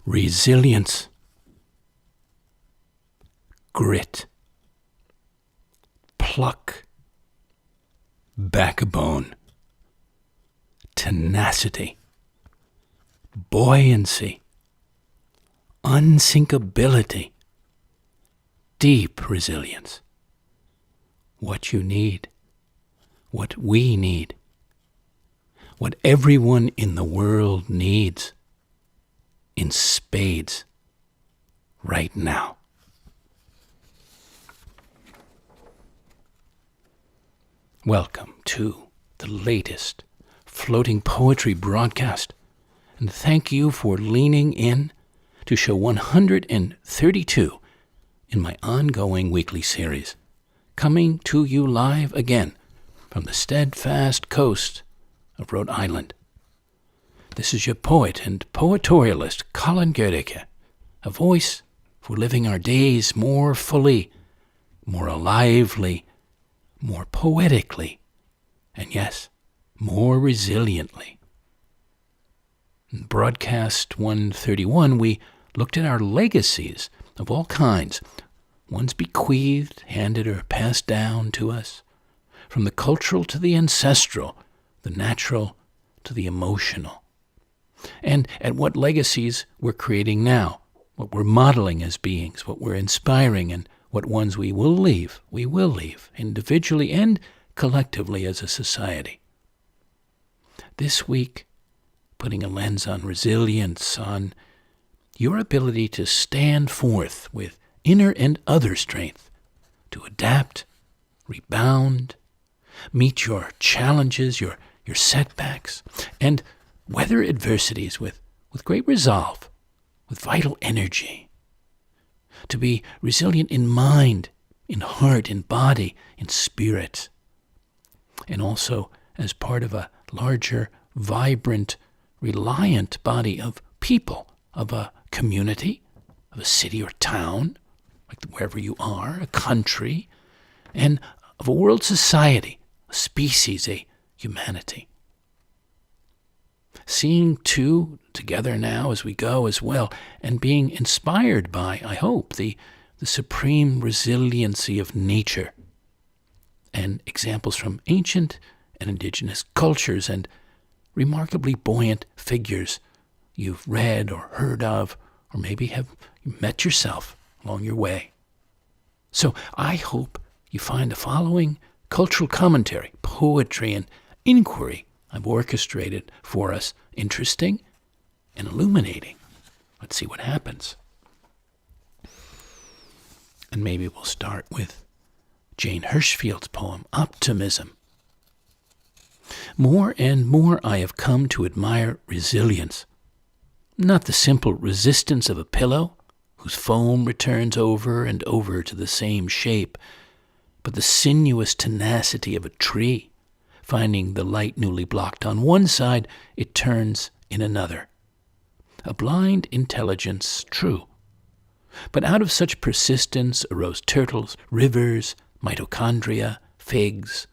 resilience, grit, pluck, backbone, tenacity, buoyancy, unsinkability, deep resilience. What you need, what we need, what everyone in the world needs, in spades, right now. Welcome to the latest floating poetry broadcast, and thank you for leaning in to show 132 in my ongoing weekly series, coming to you live again from the steadfast coast of Rhode Island. This is your poet and poetorialist Colin Goedecke, a voice for living our days more fully, more alively, more poetically, and yes, more resiliently. In broadcast 131, we looked at our legacies of all kinds, ones bequeathed, handed, or passed down to us, from the cultural to the ancestral, the natural to the emotional, and at what legacies we're creating now, what we're modeling as beings, what we're inspiring, and what ones we will leave, individually and collectively as a society. This week, putting a lens on resilience, on your ability to stand forth with inner and other strength, to adapt, rebound, meet your challenges, your setbacks, and weather adversities with great resolve, with vital energy. To be resilient in mind, in heart, in body, in spirit, and also as part of a larger, vibrant, reliant body of people, of a community, of a city or town, like wherever you are, a country, and of a world society, a species, a humanity. Seeing two together now as we go as well, and being inspired by, I hope, the supreme resiliency of nature, and examples from ancient and indigenous cultures, and remarkably buoyant figures you've read or heard of, or maybe have met yourself along your way. So I hope you find the following cultural commentary, poetry, and inquiry I've orchestrated for us interesting and illuminating. Let's see what happens. And maybe we'll start with Jane Hirshfield's poem, Optimism. More and more I have come to admire resilience, not the simple resistance of a pillow whose foam returns over and over to the same shape, but the sinuous tenacity of a tree. Finding the light newly blocked on one side, it turns in another. A blind intelligence, true. But out of such persistence arose turtles, rivers, mitochondria, figs,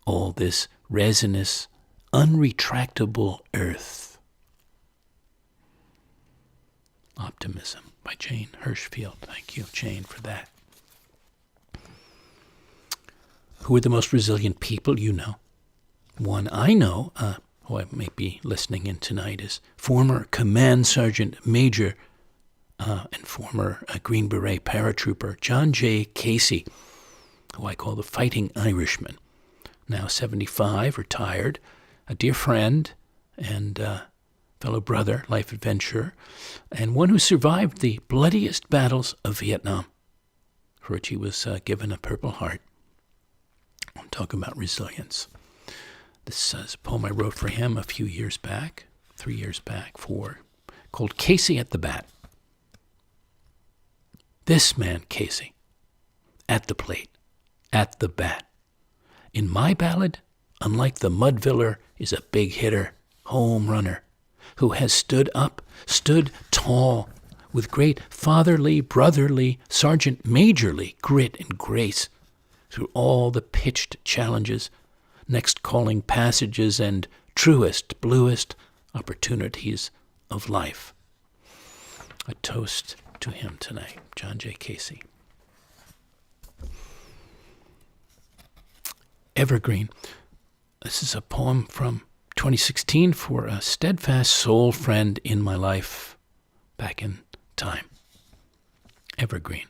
all this resinous, unretractable earth. Optimism by Jane Hirshfield. Thank you, Jane, for that. Who are the most resilient people you know? One I know, who I may be listening in tonight, is former Command Sergeant Major and former Green Beret paratrooper John J. Casey, who I call the Fighting Irishman. Now 75, retired, a dear friend and fellow brother, life adventurer, and one who survived the bloodiest battles of Vietnam, for which he was given a Purple Heart. I'm talking about resilience. This is a poem I wrote for him a few years back, 3 years back, called Casey at the Bat. This man, Casey, at the plate, at the bat. In my ballad, unlike the Mudviller, is a big hitter, home runner, who has stood up, stood tall, with great fatherly, brotherly, sergeant majorly grit and grace, through all the pitched challenges, next calling passages, and truest, bluest opportunities of life. a toast to him tonight, John J. Casey. Evergreen. This is a poem from 2016 for a steadfast soul friend in my life back in time. Evergreen.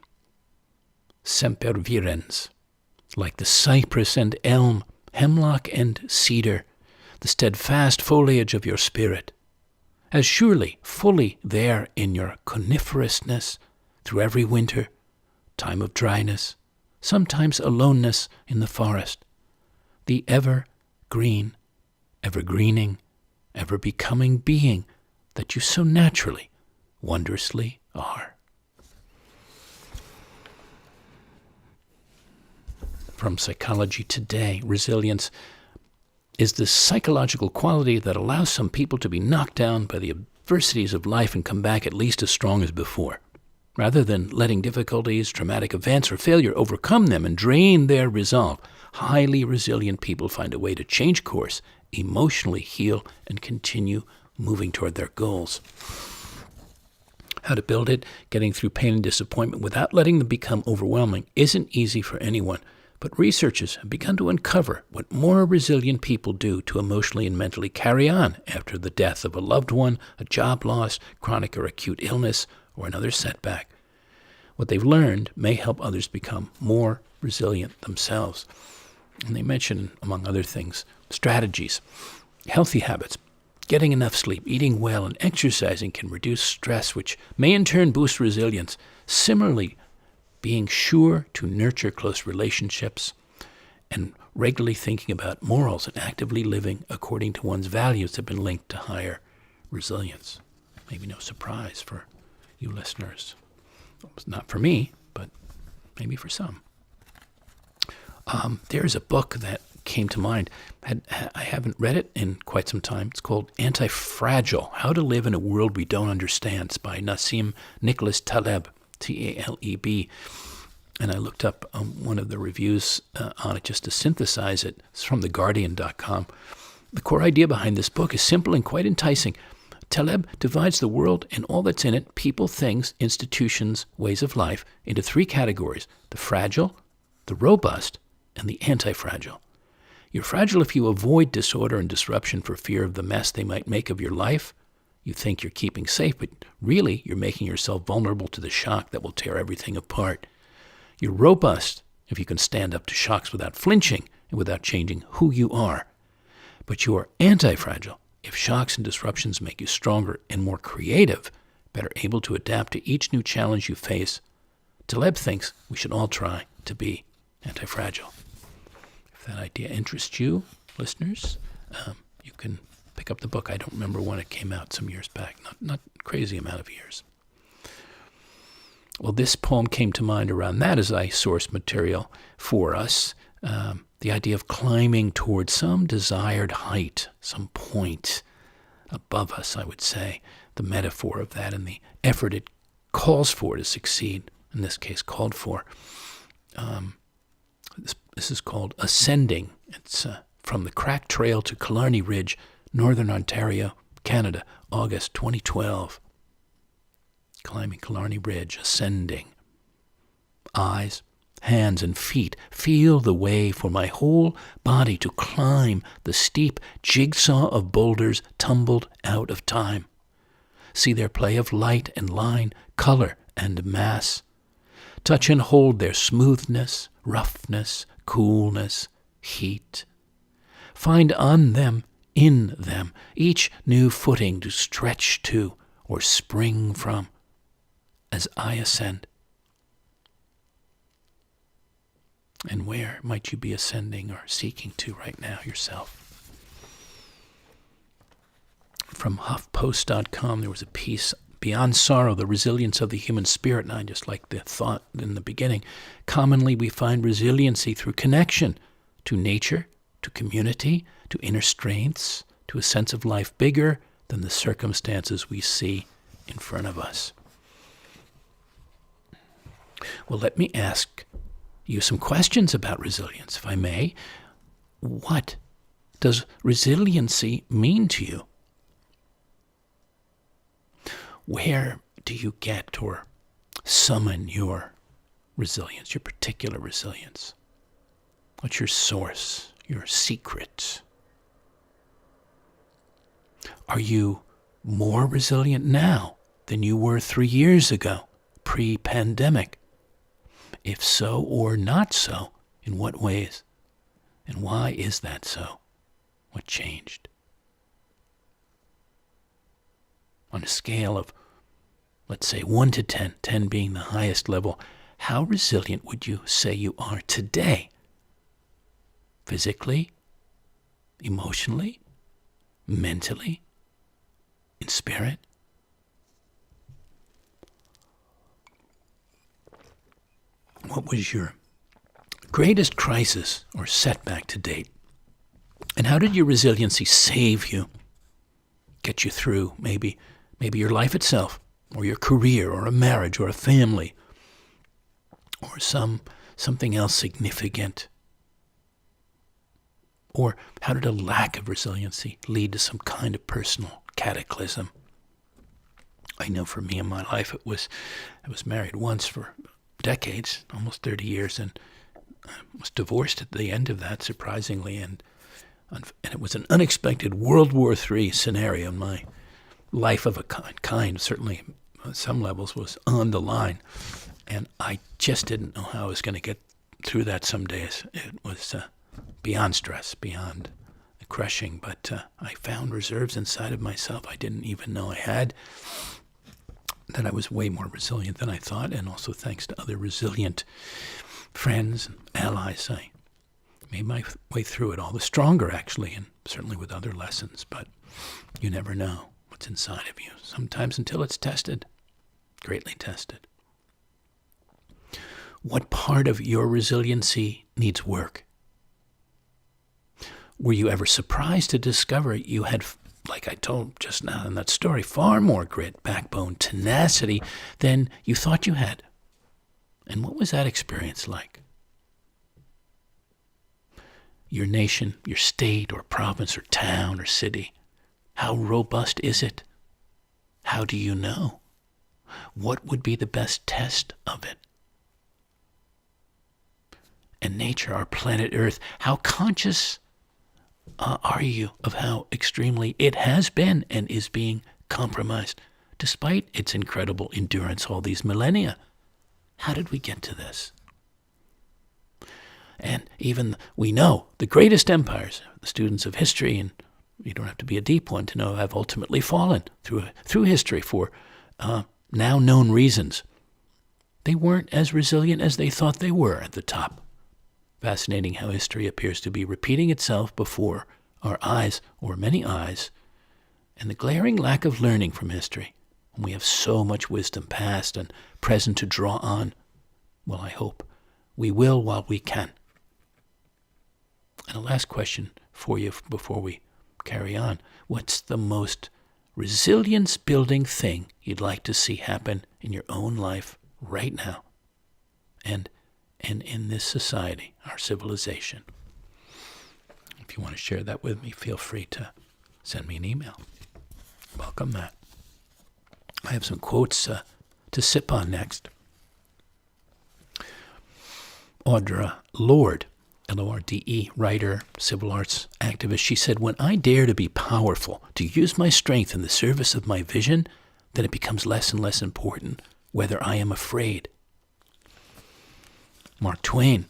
Sempervirens. Like the cypress and elm, hemlock and cedar, the steadfast foliage of your spirit, as surely fully there in your coniferousness through every winter, time of dryness, sometimes aloneness in the forest, the ever-green, ever-greening, ever-becoming being that you so naturally, wondrously are. From Psychology Today, resilience is the psychological quality that allows some people to be knocked down by the adversities of life and come back at least as strong as before, rather than letting difficulties, traumatic events, or failure overcome them and drain their resolve. Highly resilient people find a way to change course, emotionally heal, and continue moving toward their goals. How to build it, getting through pain and disappointment without letting them become overwhelming, isn't easy for anyone. But researchers have begun to uncover what more resilient people do to emotionally and mentally carry on after the death of a loved one, a job loss, chronic or acute illness, or another setback. What they've learned may help others become more resilient themselves. And they mention, among other things, strategies, healthy habits, getting enough sleep, eating well, and exercising can reduce stress, which may in turn boost resilience. Similarly, being sure to nurture close relationships and regularly thinking about morals and actively living according to one's values have been linked to higher resilience. Maybe no surprise for you listeners. It's not for me, but maybe for some. There's a book that came to mind. I haven't read it in quite some time. It's called Anti-Fragile, How to Live in a World We Don't Understand. It's by Nassim Nicholas Taleb, Taleb. And I looked up one of the reviews on it just to synthesize it. It's from theguardian.com. The core idea behind this book is simple and quite enticing. Taleb divides the world and all that's in it, people, things, institutions, ways of life, into three categories: the fragile, the robust, and the anti-fragile. You're fragile if you avoid disorder and disruption for fear of the mess they might make of your life. You think you're keeping safe, but really you're making yourself vulnerable to the shock that will tear everything apart. You're robust if you can stand up to shocks without flinching and without changing who you are. But you are anti-fragile if shocks and disruptions make you stronger and more creative, better able to adapt to each new challenge you face. Taleb thinks we should all try to be anti-fragile. If that idea interests you, listeners, you can pick up the book. I don't remember when it came out, some years back, not crazy amount of years. Well, this poem came to mind around that as I sourced material for us. The idea of climbing towards some desired height, some point above us, I would say. The metaphor of that and the effort it calls for to succeed, in this case called for. This is called Ascending. It's from the Crack Trail to Killarney Ridge, Northern Ontario, Canada, August 2012. Climbing Killarney Ridge, ascending. Eyes, hands, and feet feel the way for my whole body to climb the steep jigsaw of boulders tumbled out of time. See their play of light and line, color and mass. Touch and hold their smoothness, roughness, coolness, heat. Find on them, in them, each new footing to stretch to or spring from as I ascend. And where might you be ascending or seeking to right now yourself? From HuffPost.com, there was a piece, Beyond Sorrow, the Resilience of the Human Spirit, and I just like the thought in the beginning. Commonly we find resiliency through connection to nature, to community, to inner strengths, to a sense of life bigger than the circumstances we see in front of us. Well, let me ask you some questions about resilience, if I may. What does resiliency mean to you? Where do you get or summon your resilience, your particular resilience? What's your source, your secret? Are you more resilient now than you were 3 years ago, pre-pandemic? If so or not so, in what ways? And why is that so? What changed? On a scale of, let's say, 1 to 10, 10 being the highest level, how resilient would you say you are today? Physically, emotionally, mentally, in spirit? What was your greatest crisis or setback to date? And how did your resiliency save you, get you through maybe your life itself, or your career, or a marriage, or a family, or something else significant? Or how did a lack of resiliency lead to some kind of personal cataclysm? I know for me in my life I was married once for decades, almost 30 years, and I was divorced at the end of that, surprisingly, and it was an unexpected World War III scenario. My life of a kind, certainly on some levels, was on the line, and I just didn't know how I was going to get through that some days. It was beyond stress, beyond crushing, but I found reserves inside of myself I didn't even know I had, that I was way more resilient than I thought, and also thanks to other resilient friends and allies, I made my way through it all the stronger, actually, and certainly with other lessons. But you never know what's inside of you, sometimes until it's tested, greatly tested. What part of your resiliency needs work? Were you ever surprised to discover you had, like I told just now in that story, far more grit, backbone, tenacity than you thought you had? And what was that experience like? Your nation, your state or province or town or city, how robust is it? How do you know? What would be the best test of it? And nature, our planet Earth, how conscious are you of how extremely it has been and is being compromised, despite its incredible endurance all these millennia? How did we get to this? And even we know the greatest empires, the students of history, and you don't have to be a deep one to know, have ultimately fallen through history for now known reasons. They weren't as resilient as they thought they were at the top. Fascinating how history appears to be repeating itself before our eyes, or many eyes, and the glaring lack of learning from history, when we have so much wisdom past and present to draw on. Well, I hope we will while we can. And a last question for you before we carry on. What's the most resilience-building thing you'd like to see happen in your own life right now and in this society, our civilization? If you want to share that with me, feel free to send me an email. Welcome that. I have some quotes to sip on next. Audre Lorde, Lorde, writer, civil arts activist, she said, "When I dare to be powerful, to use my strength in the service of my vision, then it becomes less and less important whether I am afraid." Mark Twain,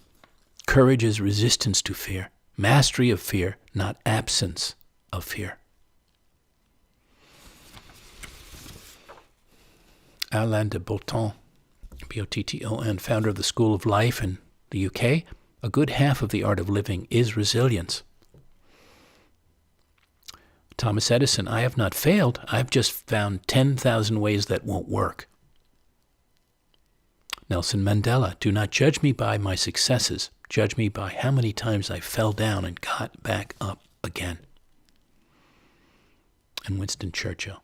"Courage is resistance to fear, mastery of fear, not absence of fear." Alain de Botton, Botton, founder of the School of Life in the UK, "A good half of the art of living is resilience." Thomas Edison, "I have not failed. I've just found 10,000 ways that won't work." Nelson Mandela, "Do not judge me by my successes. Judge me by how many times I fell down and got back up again." And Winston Churchill,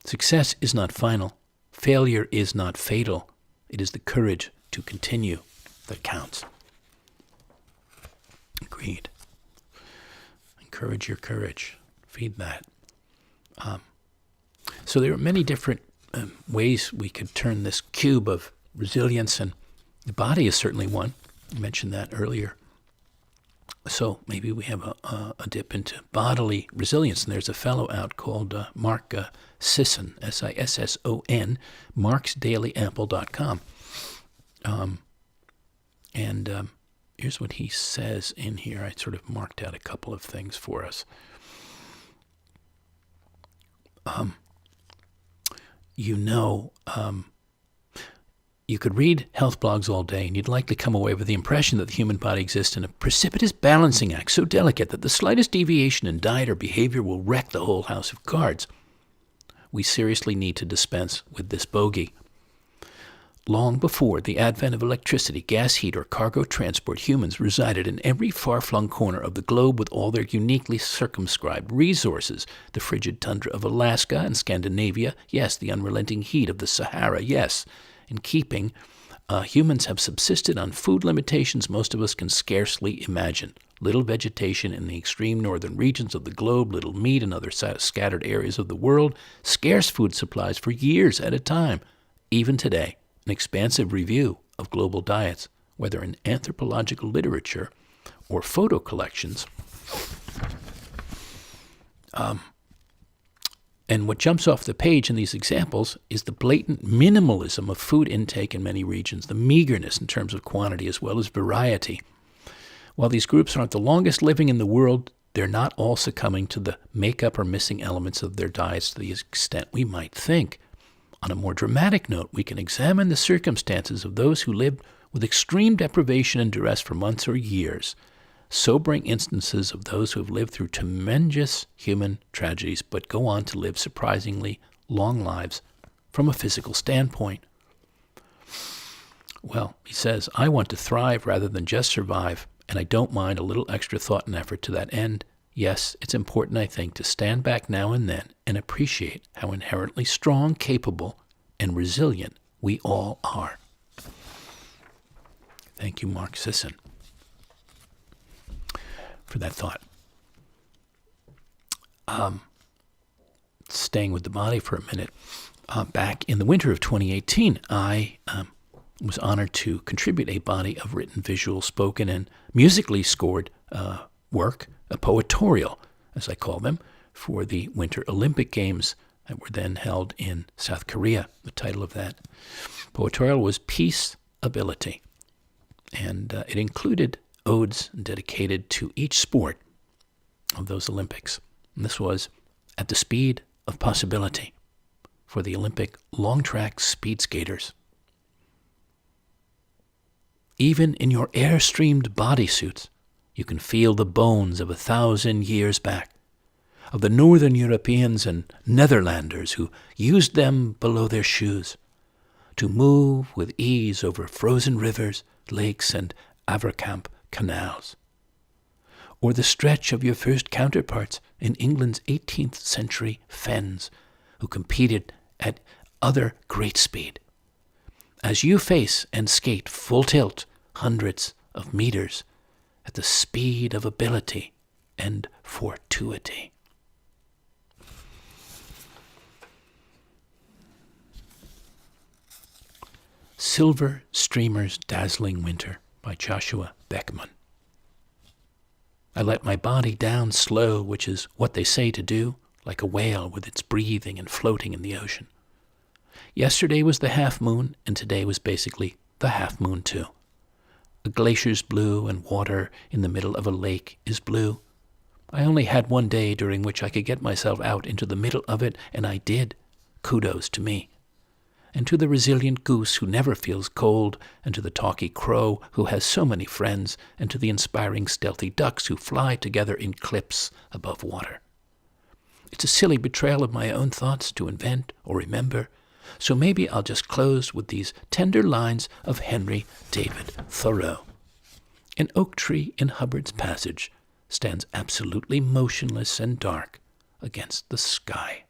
"Success is not final. Failure is not fatal. It is the courage to continue that counts." Agreed. Encourage your courage. Feed that. So there are many different ways we could turn this cube of resilience, and the body is certainly one. I mentioned that earlier. So maybe we have a dip into bodily resilience. And there's a fellow out called Mark Sisson, Sisson, marksdailyapple.com. And here's what he says in here. I sort of marked out a couple of things for us. You could read health blogs all day, and you'd likely come away with the impression that the human body exists in a precipitous balancing act so delicate that the slightest deviation in diet or behavior will wreck the whole house of cards. We seriously need to dispense with this bogey. Long before the advent of electricity, gas heat, or cargo transport, humans resided in every far-flung corner of the globe with all their uniquely circumscribed resources. The frigid tundra of Alaska and Scandinavia, yes, the unrelenting heat of the Sahara, yes. In keeping, humans have subsisted on food limitations most of us can scarcely imagine. Little vegetation in the extreme northern regions of the globe, little meat in other scattered areas of the world, scarce food supplies for years at a time. Even today, an expansive review of global diets, whether in anthropological literature or photo collections. And what jumps off the page in these examples is the blatant minimalism of food intake in many regions, the meagerness in terms of quantity as well as variety. While these groups aren't the longest living in the world, they're not all succumbing to the makeup or missing elements of their diets to the extent we might think. On a more dramatic note, we can examine the circumstances of those who lived with extreme deprivation and duress for months or years. Sobering instances of those who have lived through tremendous human tragedies but go on to live surprisingly long lives from a physical standpoint. Well, he says, I want to thrive rather than just survive, and I don't mind a little extra thought and effort to that end. Yes, it's important, I think, to stand back now and then and appreciate how inherently strong, capable, and resilient we all are. Thank you, Mark Sisson, for that thought. Staying with the body for a minute, back in the winter of 2018, I was honored to contribute a body of written, visual, spoken, and musically scored work, a poetorial, as I call them, for the Winter Olympic Games that were then held in South Korea. The title of that poetorial was Peace Ability, and it included odes dedicated to each sport of those Olympics. And this was At the Speed of Possibility for the Olympic long track speed skaters. Even in your air-streamed bodysuits, you can feel the bones of 1,000 years back, of the Northern Europeans and Netherlanders who used them below their shoes to move with ease over frozen rivers, lakes, and Averkamp canals. Or the stretch of your first counterparts in England's 18th century fens, who competed at other great speed. As you face and skate full tilt hundreds of meters at the speed of ability and fortuity. Silver Streamer's Dazzling Winter by Joshua Beckman. I let my body down slow, which is what they say to do, like a whale with its breathing and floating in the ocean. Yesterday was the half moon, and today was basically the half moon too. A glacier's blue and water in the middle of a lake is blue. I only had one day during which I could get myself out into the middle of it, and I did. Kudos to me. And to the resilient goose who never feels cold, and to the talky crow who has so many friends, and to the inspiring stealthy ducks who fly together in clips above water. It's a silly betrayal of my own thoughts to invent or remember, so maybe I'll just close with these tender lines of Henry David Thoreau. An oak tree in Hubbard's Passage stands absolutely motionless and dark against the sky.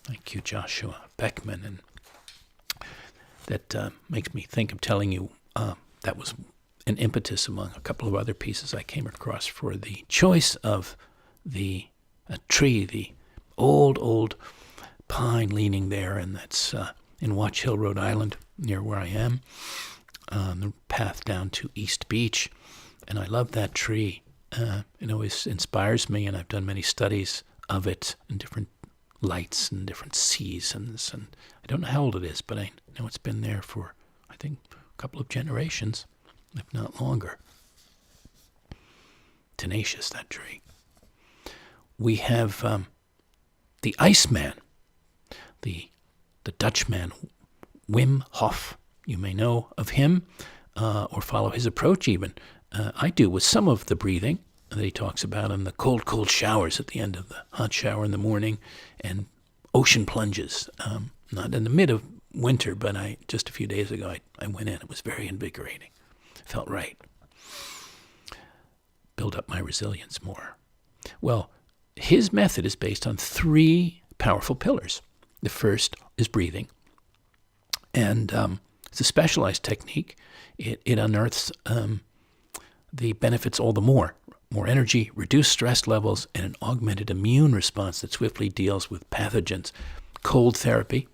Thank you, Joshua Beckman. And that makes me think of telling you that was an impetus among a couple of other pieces I came across for the choice of the tree, the old pine leaning there, and that's in Watch Hill, Rhode Island, near where I am, on the path down to East Beach. And I love that tree. It always inspires me, and I've done many studies of it in different lights and different seasons. And I don't know how old it is, but I know it's been there for, I think, a couple of generations, if not longer. Tenacious, that tree. We have the Iceman, the Dutchman, Wim Hof. You may know of him or follow his approach even. I do with some of the breathing that he talks about in the cold showers at the end of the hot shower in the morning, and ocean plunges. Not in the mid of winter, but just a few days ago I went in. It was very invigorating. Felt right. Build up my resilience more. Well, his method is based on 3 powerful pillars. The first is breathing. And it's a specialized technique. It unearths the benefits all the more. More energy, reduced stress levels, and an augmented immune response that swiftly deals with pathogens. Cold therapy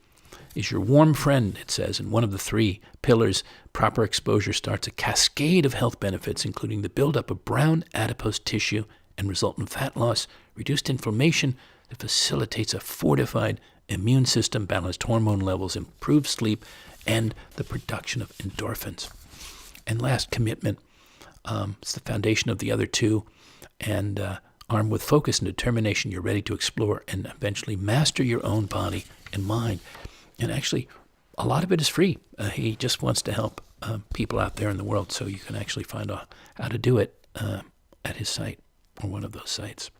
is your warm friend, it says, and one of the 3 pillars. Proper exposure starts a cascade of health benefits, including the buildup of brown adipose tissue and resultant fat loss, reduced inflammation that facilitates a fortified immune system, balanced hormone levels, improved sleep, and the production of endorphins. And last, commitment. It's the foundation of the other 2, and armed with focus and determination, you're ready to explore and eventually master your own body and mind. And actually, a lot of it is free. He just wants to help people out there in the world, so you can actually find out how to do it at his site, or one of those sites.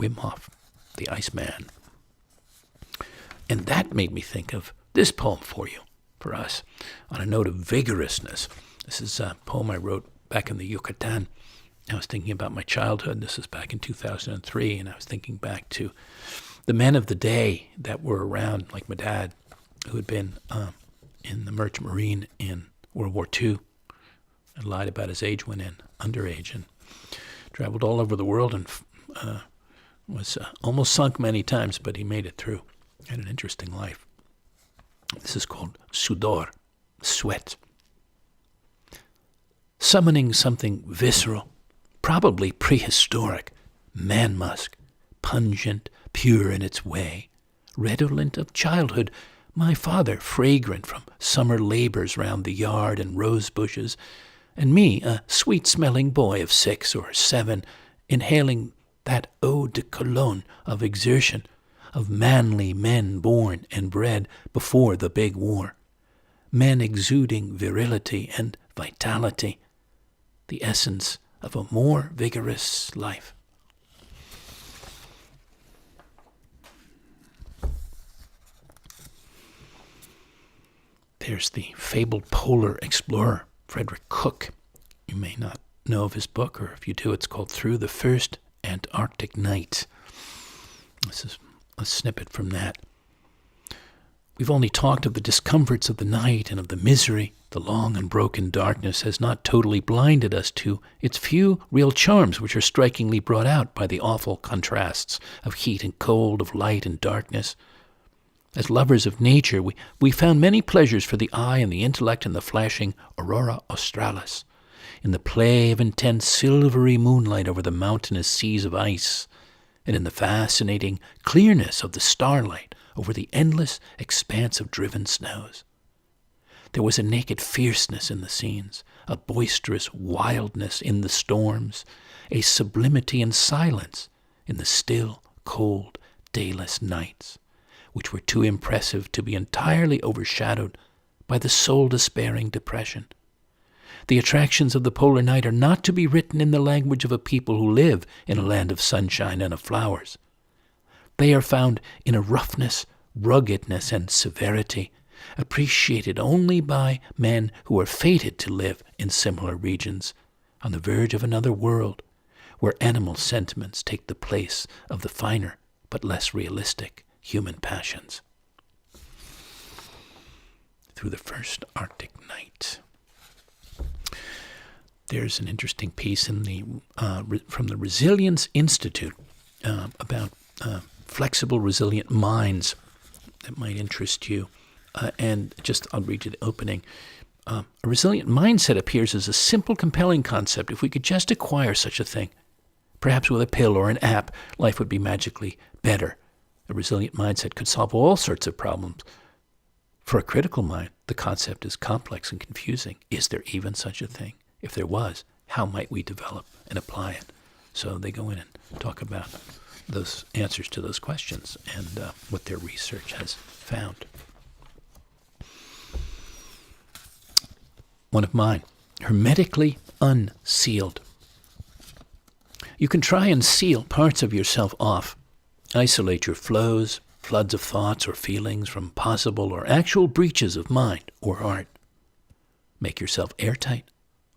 Wim Hof, the Iceman. And that made me think of this poem for us, on a note of vigorousness. This is a poem I wrote back in the Yucatan. I was thinking about my childhood. This was back in 2003, and I was thinking back to the men of the day that were around, like my dad, who had been in the Merchant Marine in World War II, and lied about his age, went in underage, and traveled all over the world, and was almost sunk many times, but he made it through. Had an interesting life. This is called Sudor, sweat. Summoning something visceral, probably prehistoric, man-musk, pungent, pure in its way, redolent of childhood, my father fragrant from summer labors round the yard and rose bushes, and me, a sweet-smelling boy of 6 or 7, inhaling that eau de cologne of exertion, of manly men born and bred before the big war, men exuding virility and vitality, the essence of a more vigorous life. There's the fabled polar explorer, Frederick Cook. You may not know of his book, or if you do, it's called Through the First Antarctic Night. This is a snippet from that. We've only talked of the discomforts of the night and of the misery. The long unbroken darkness has not totally blinded us to its few real charms, which are strikingly brought out by the awful contrasts of heat and cold, of light and darkness. As lovers of nature, we found many pleasures for the eye and the intellect in the flashing aurora australis, in the play of intense silvery moonlight over the mountainous seas of ice, and in the fascinating clearness of the starlight over the endless expanse of driven snows. There was a naked fierceness in the scenes, a boisterous wildness in the storms, a sublimity and silence in the still, cold, dayless nights, which were too impressive to be entirely overshadowed by the soul-despairing depression. The attractions of the polar night are not to be written in the language of a people who live in a land of sunshine and of flowers. They are found in a roughness, ruggedness, and severity, appreciated only by men who are fated to live in similar regions, on the verge of another world, where animal sentiments take the place of the finer but less realistic human passions. Through the First Arctic Night. There's an interesting piece in the from the Resilience Institute about flexible, resilient minds. that might interest you. And just, I'll read you the opening. A resilient mindset appears as a simple, compelling concept. If we could just acquire such a thing, perhaps with a pill or an app, life would be magically better. A resilient mindset could solve all sorts of problems. For a critical mind, the concept is complex and confusing. Is there even such a thing? If there was, how might we develop and apply it? So they go in and talk about those answers to those questions and what their research has found. One of mine, hermetically unsealed. You can try and seal parts of yourself off. Isolate your floods of thoughts or feelings from possible or actual breaches of mind or heart. Make yourself airtight,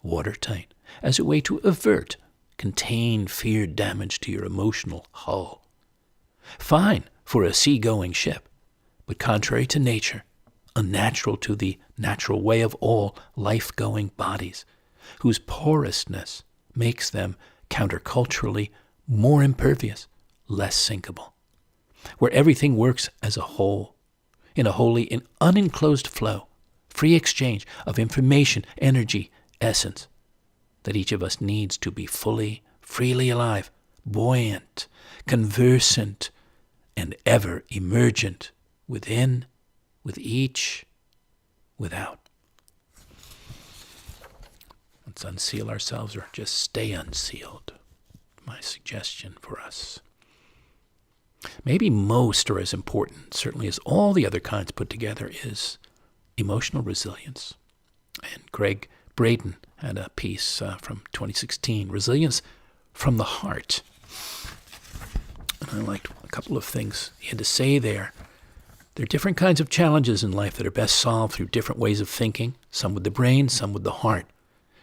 watertight, as a way to avert, contain feared damage to your emotional hull. Fine for a seagoing ship, but contrary to nature, unnatural to the natural way of all life-going bodies, whose porousness makes them counterculturally more impervious, less sinkable, where everything works as a whole, in a wholly unenclosed flow, free exchange of information, energy, essence, that each of us needs to be fully, freely alive, buoyant, conversant, and ever emergent within, with each, without. Let's unseal ourselves or just stay unsealed. My suggestion for us. Maybe most or as important, certainly as all the other kinds put together, is emotional resilience. And Greg Braden had a piece from 2016, Resilience from the Heart. And I liked a couple of things he had to say there. There are different kinds of challenges in life that are best solved through different ways of thinking, some with the brain, some with the heart.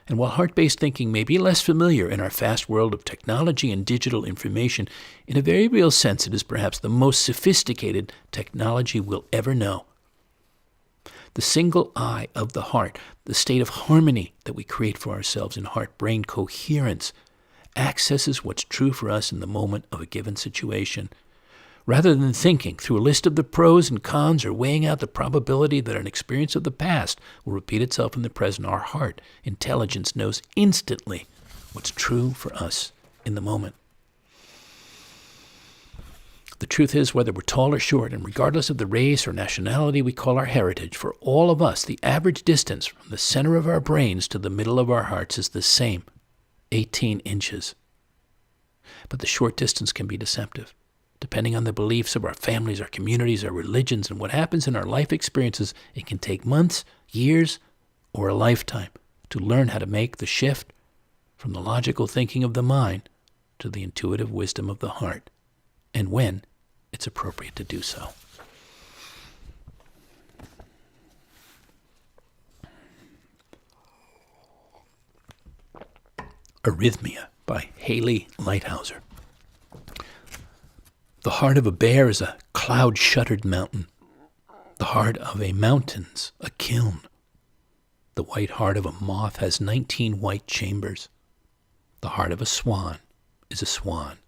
And while heart-based thinking may be less familiar in our fast world of technology and digital information, in a very real sense it is perhaps the most sophisticated technology we'll ever know. The single eye of the heart, the state of harmony that we create for ourselves in heart-brain coherence, accesses what's true for us in the moment of a given situation. Rather than thinking through a list of the pros and cons or weighing out the probability that an experience of the past will repeat itself in the present, our heart intelligence knows instantly what's true for us in the moment. The truth is, whether we're tall or short, and regardless of the race or nationality we call our heritage, for all of us, the average distance from the center of our brains to the middle of our hearts is the same, 18 inches. But the short distance can be deceptive. Depending on the beliefs of our families, our communities, our religions, and what happens in our life experiences, it can take months, years, or a lifetime to learn how to make the shift from the logical thinking of the mind to the intuitive wisdom of the heart, and when it's appropriate to do so. Arrhythmia by Haley Lighthouser. The heart of a bear is a cloud-shuttered mountain. The heart of a mountain's a kiln. The white heart of a moth has 19 white chambers. The heart of a swan is a swan.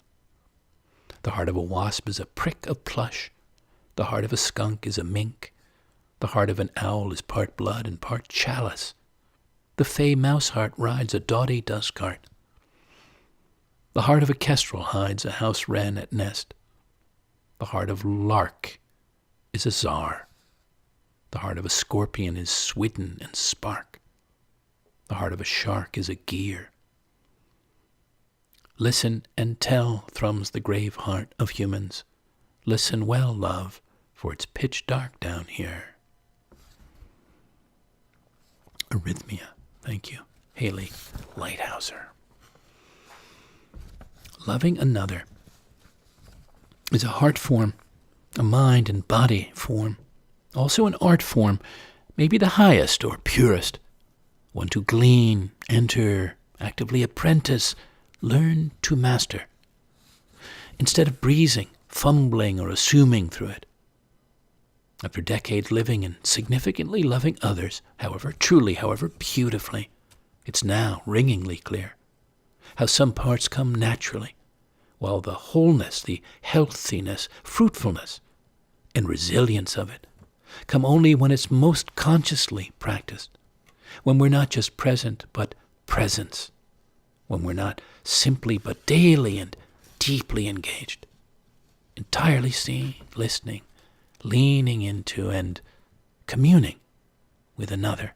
The heart of a wasp is a prick of plush. The heart of a skunk is a mink. The heart of an owl is part blood and part chalice. The fey mouse heart rides a dowdy dust cart. The heart of a kestrel hides a house wren at nest. The heart of lark is a czar. The heart of a scorpion is swidden and spark. The heart of a shark is a gear. Listen and tell, thrums the grave heart of humans. Listen well, love, for it's pitch dark down here. Arrhythmia. Thank you. Haley Lighthouser. Loving another is a heart form, a mind and body form, also an art form, maybe the highest or purest, one to glean, enter, actively apprentice, learn to master, instead of breezing, fumbling, or assuming through it. After decades living and significantly loving others, however truly, however beautifully, it's now ringingly clear how some parts come naturally, while the wholeness, the healthiness, fruitfulness and resilience of it come only when it's most consciously practiced, when we're not just present but presence, when we're not simply but daily and deeply engaged, entirely seeing, listening, leaning into and communing with another,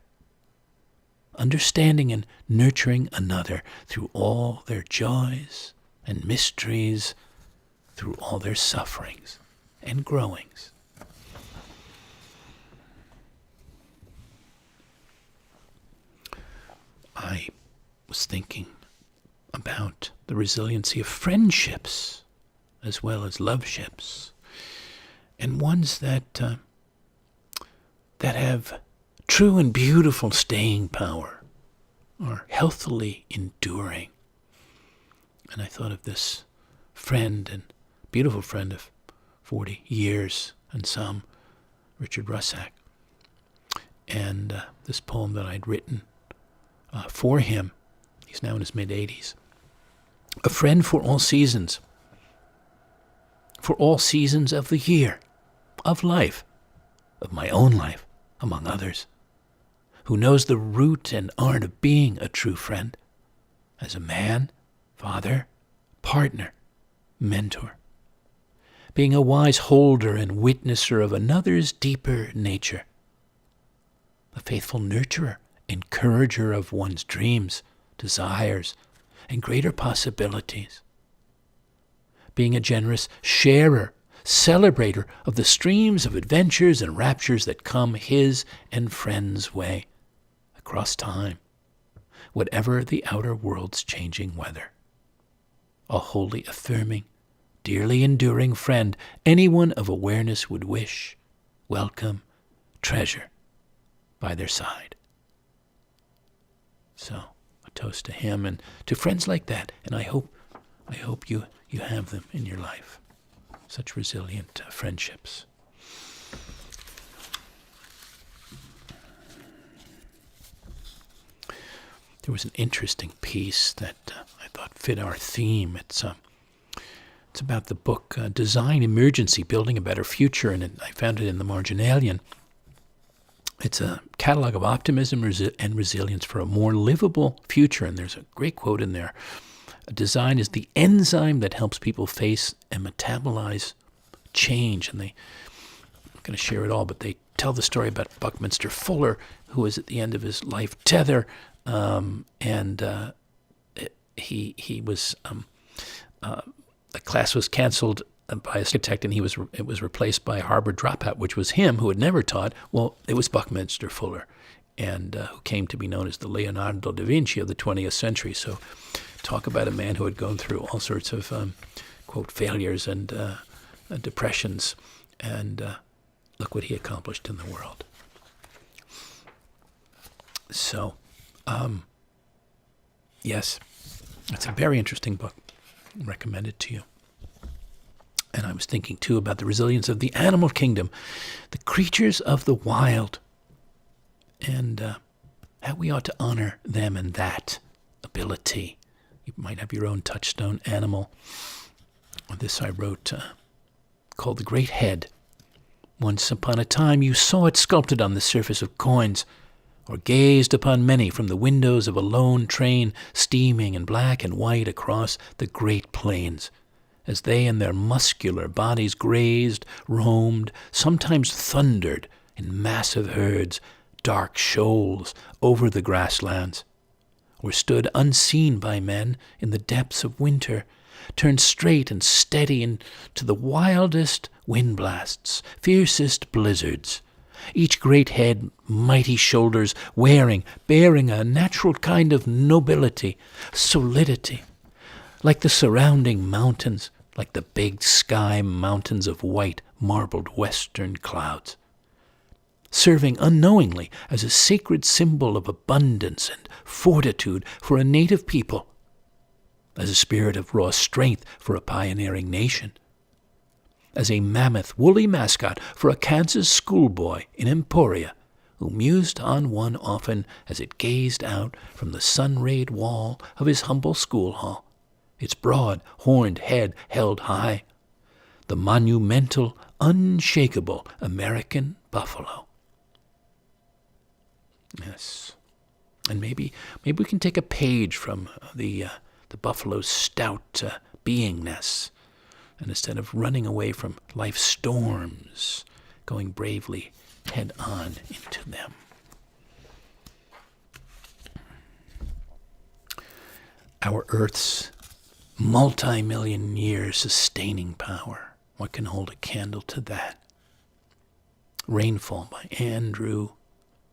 understanding and nurturing another through all their joys and mysteries, through all their sufferings and growings. I was thinking about the resiliency of friendships as well as loveships, and ones that have true and beautiful staying power, are healthily enduring. And I thought of this friend, and beautiful friend of 40 years and some, Richard Russack, and this poem that I'd written for him. He's now in his mid-80s. A friend for all seasons of the year, of life, of my own life, among others, who knows the root and art of being a true friend, as a man, father, partner, mentor, being a wise holder and witnesser of another's deeper nature, a faithful nurturer, encourager of one's dreams, desires, and greater possibilities, being a generous sharer, celebrator of the streams of adventures and raptures that come his and friends' way across time, whatever the outer world's changing weather. A wholly affirming, dearly enduring friend anyone of awareness would wish, welcome, treasure by their side. So, a toast to him and to friends like that, and I hope you have them in your life. Such resilient friendships. There was an interesting piece that I thought fit our theme. It's about the book Design Emergency, Building a Better Future, and I found it in the Marginalian. It's a catalog of optimism and resilience for a more livable future, and there's a great quote in there. Design is the enzyme that helps people face and metabolize change. And I'm not going to share it all, but they tell the story about Buckminster Fuller, who was at the end of his life tether, he was the class was canceled by a architect, and it was replaced by a Harvard dropout, which was him, who had never taught. Well, it was Buckminster Fuller, and who came to be known as the Leonardo da Vinci of the 20th century. So talk about a man who had gone through all sorts of, quote, failures and depressions, and look what he accomplished in the world. So, yes, it's a very interesting book. Recommend it to you. And I was thinking, too, about the resilience of the animal kingdom, the creatures of the wild, and how we ought to honor them and that ability. You might have your own touchstone animal. This I wrote, called The Great Head. Once upon a time you saw it sculpted on the surface of coins, or gazed upon many from the windows of a lone train steaming in black and white across the great plains, as they in their muscular bodies grazed, roamed, sometimes thundered in massive herds, dark shoals over the grasslands, or stood unseen by men in the depths of winter, turned straight and steady into the wildest wind blasts, fiercest blizzards, each great head, mighty shoulders, bearing a natural kind of nobility, solidity, like the surrounding mountains, like the big sky mountains of white, marbled western clouds, serving unknowingly as a sacred symbol of abundance and fortitude for a native people, as a spirit of raw strength for a pioneering nation, as a mammoth woolly mascot for a Kansas schoolboy in Emporia, who mused on one often as it gazed out from the sun-rayed wall of his humble school hall, its broad, horned head held high, the monumental, unshakable American buffalo. Yes. And maybe we can take a page from the buffalo's stout beingness, and instead of running away from life's storms, going bravely head on into them. Our Earth's multi-million year sustaining power, what can hold a candle to that? Rainfall by Andrew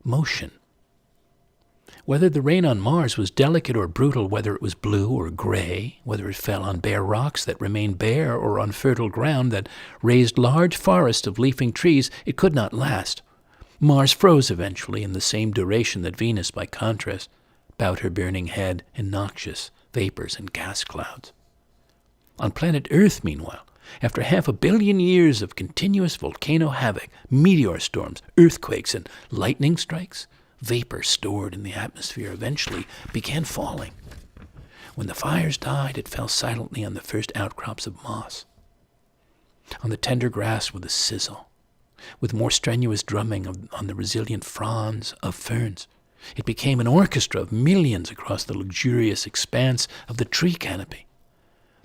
Motion. Whether the rain on Mars was delicate or brutal, whether it was blue or gray, whether it fell on bare rocks that remained bare or on fertile ground that raised large forests of leafing trees, it could not last. Mars froze eventually in the same duration that Venus, by contrast, bowed her burning head in noxious vapors and gas clouds. On planet Earth, meanwhile, after 500 million years of continuous volcano havoc, meteor storms, earthquakes, and lightning strikes, vapor stored in the atmosphere eventually began falling. When the fires died, it fell silently on the first outcrops of moss, on the tender grass with a sizzle, with more strenuous drumming on the resilient fronds of ferns. It became an orchestra of millions across the luxurious expanse of the tree canopy.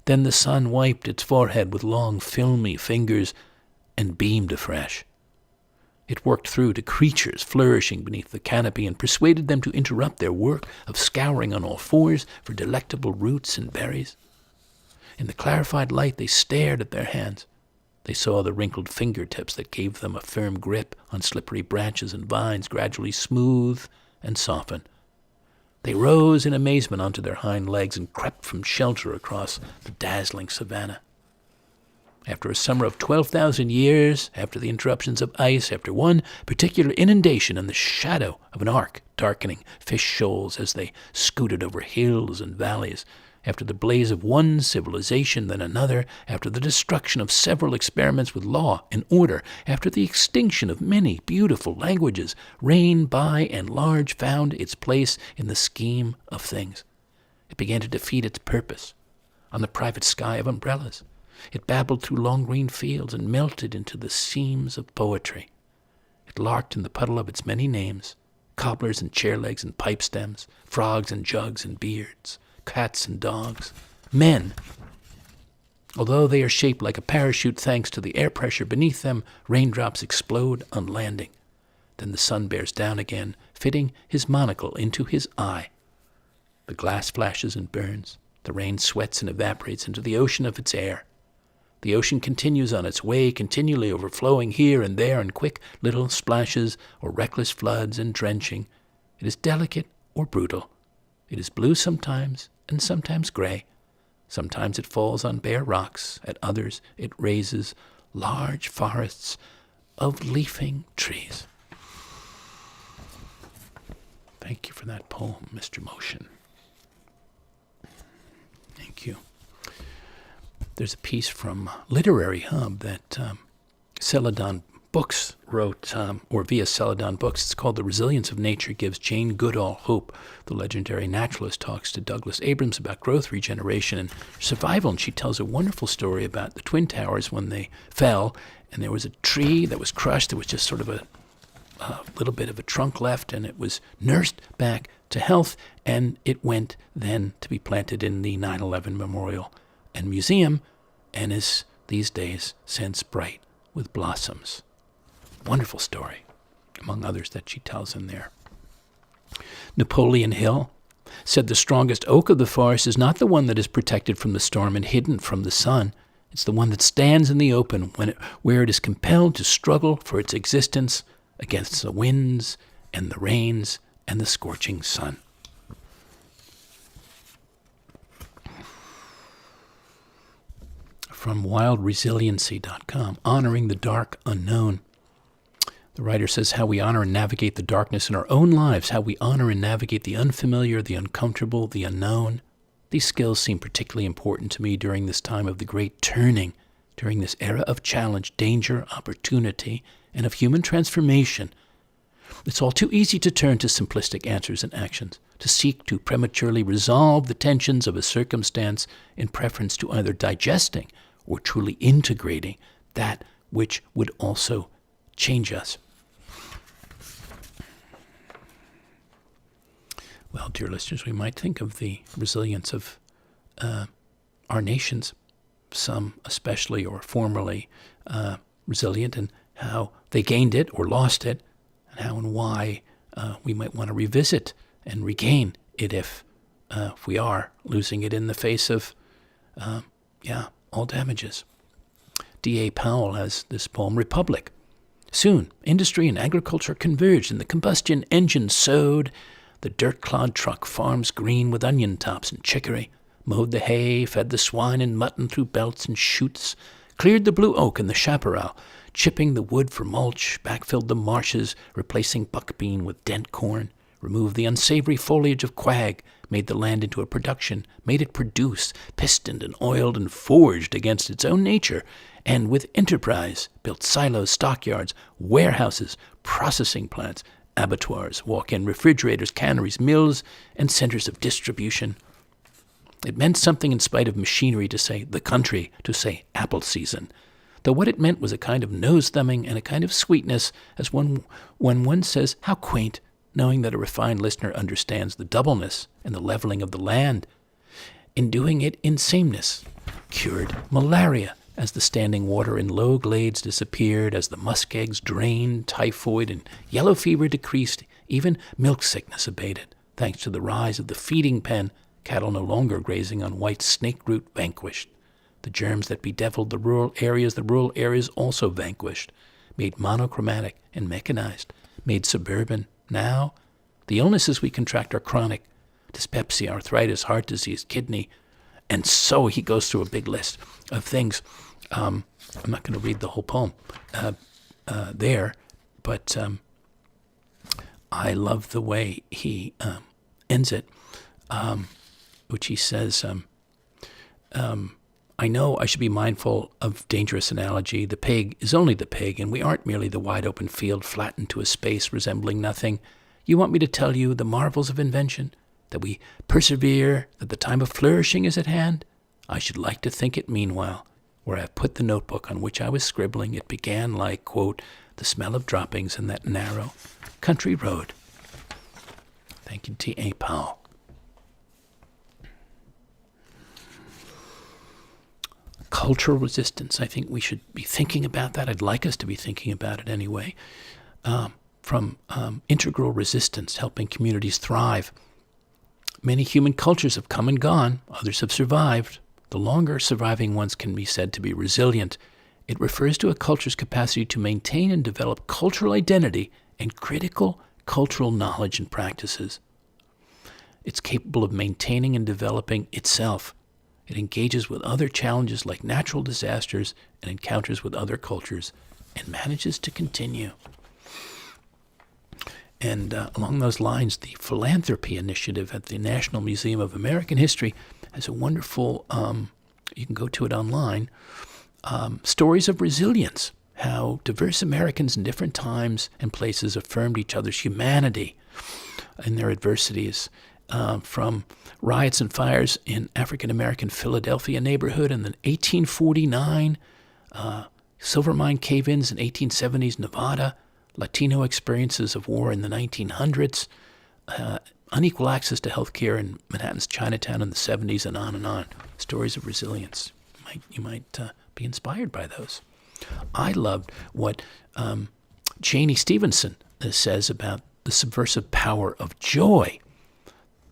Then the sun wiped its forehead with long, filmy fingers and beamed afresh. It worked through to creatures flourishing beneath the canopy and persuaded them to interrupt their work of scouring on all fours for delectable roots and berries. In the clarified light, they stared at their hands. They saw the wrinkled fingertips that gave them a firm grip on slippery branches and vines gradually smooth and soften. They rose in amazement onto their hind legs and crept from shelter across the dazzling savanna. After a summer of 12,000 years, after the interruptions of ice, after one particular inundation and the shadow of an arc darkening fish shoals as they scooted over hills and valleys, after the blaze of one civilization then another, after the destruction of several experiments with law and order, after the extinction of many beautiful languages, rain by and large found its place in the scheme of things. It began to defeat its purpose on the private sky of umbrellas. It babbled through long green fields and melted into the seams of poetry. It larked in the puddle of its many names, cobblers and chair legs and pipe stems, frogs and jugs and beards, cats and dogs, men. Although they are shaped like a parachute thanks to the air pressure beneath them, raindrops explode on landing. Then the sun bears down again, fitting his monocle into his eye. The glass flashes and burns. The rain sweats and evaporates into the ocean of its air. The ocean continues on its way, continually overflowing here and there in quick little splashes or reckless floods and drenching. It is delicate or brutal. It is blue sometimes and sometimes gray. Sometimes it falls on bare rocks. At others it raises large forests of leafing trees. Thank you for that poem, Mr. Motion. Thank you. There's a piece from Literary Hub that Celadon Books wrote, or via Celadon Books. It's called The Resilience of Nature Gives Jane Goodall Hope. The legendary naturalist talks to Douglas Abrams about growth, regeneration, and survival. And she tells a wonderful story about the Twin Towers when they fell, and there was a tree that was crushed. There was just sort of a little bit of a trunk left, and it was nursed back to health, and it went then to be planted in the 9/11 Memorial and Museum, and is these days since bright with blossoms. Wonderful story, among others that she tells in there. Napoleon Hill said the strongest oak of the forest is not the one that is protected from the storm and hidden from the sun. It's the one that stands in the open where it is compelled to struggle for its existence against the winds and the rains and the scorching sun. From wildresiliency.com, Honoring the Dark Unknown. The writer says how we honor and navigate the darkness in our own lives, how we honor and navigate the unfamiliar, the uncomfortable, the unknown. These skills seem particularly important to me during this time of the great turning, during this era of challenge, danger, opportunity, and of human transformation. It's all too easy to turn to simplistic answers and actions, to seek to prematurely resolve the tensions of a circumstance in preference to either digesting or truly integrating that which would also change us. Well, dear listeners, we might think of the resilience of our nations, some especially or formerly resilient, and how they gained it or lost it, and how and why we might want to revisit and regain it if we are losing it in the face of, all damages. D.A. Powell has this poem, Republic. Soon, industry and agriculture converged, and the combustion engine sowed the dirt-clod truck farms green with onion tops and chicory, mowed the hay, fed the swine and mutton through belts and chutes, cleared the blue oak and the chaparral, chipping the wood for mulch, backfilled the marshes, replacing buckbean with dent corn, removed the unsavory foliage of quag, made the land into a production, made it produce, pistoned and oiled and forged against its own nature, and with enterprise built silos, stockyards, warehouses, processing plants, abattoirs, walk-in refrigerators, canneries, mills, and centers of distribution. It meant something in spite of machinery to say the country, to say apple season, though what it meant was a kind of nose-thumbing and a kind of sweetness, as when one says, how quaint, knowing that a refined listener understands the doubleness and the leveling of the land. In doing it in sameness, cured malaria, as the standing water in low glades disappeared, as the muskegs drained, typhoid and yellow fever decreased, even milk sickness abated, thanks to the rise of the feeding pen, cattle no longer grazing on white snake root vanquished. The germs that bedeviled the rural areas also vanquished, made monochromatic and mechanized, made suburban. Now, the illnesses we contract are chronic, dyspepsia, arthritis, heart disease, kidney, and so he goes through a big list of things. I'm not going to read the whole poem there, but I love the way he ends it, which he says, I know I should be mindful of dangerous analogy. The pig is only the pig, and we aren't merely the wide-open field flattened to a space resembling nothing. You want me to tell you the marvels of invention, that we persevere, that the time of flourishing is at hand? I should like to think it meanwhile. Where I have put the notebook on which I was scribbling, it began like, quote, the smell of droppings in that narrow country road. Thank you, T.A. Powell. Cultural resistance. I think we should be thinking about that. I'd like us to be thinking about it anyway. From integral resistance, helping communities thrive. Many human cultures have come and gone. Others have survived. The longer surviving ones can be said to be resilient. It refers to a culture's capacity to maintain and develop cultural identity and critical cultural knowledge and practices. It's capable of maintaining and developing itself. It engages with other challenges like natural disasters and encounters with other cultures and manages to continue. And along those lines, the Philanthropy Initiative at the National Museum of American History has a wonderful, you can go to it online, stories of resilience, how diverse Americans in different times and places affirmed each other's humanity in their adversities, from riots and fires in African-American Philadelphia neighborhood in the 1849, silver mine cave-ins in 1870s Nevada, Latino experiences of war in the 1900s, unequal access to health care in Manhattan's Chinatown in the 70s, and on. Stories of resilience. You might be inspired by those. I loved what Janie Stevenson says about the subversive power of joy.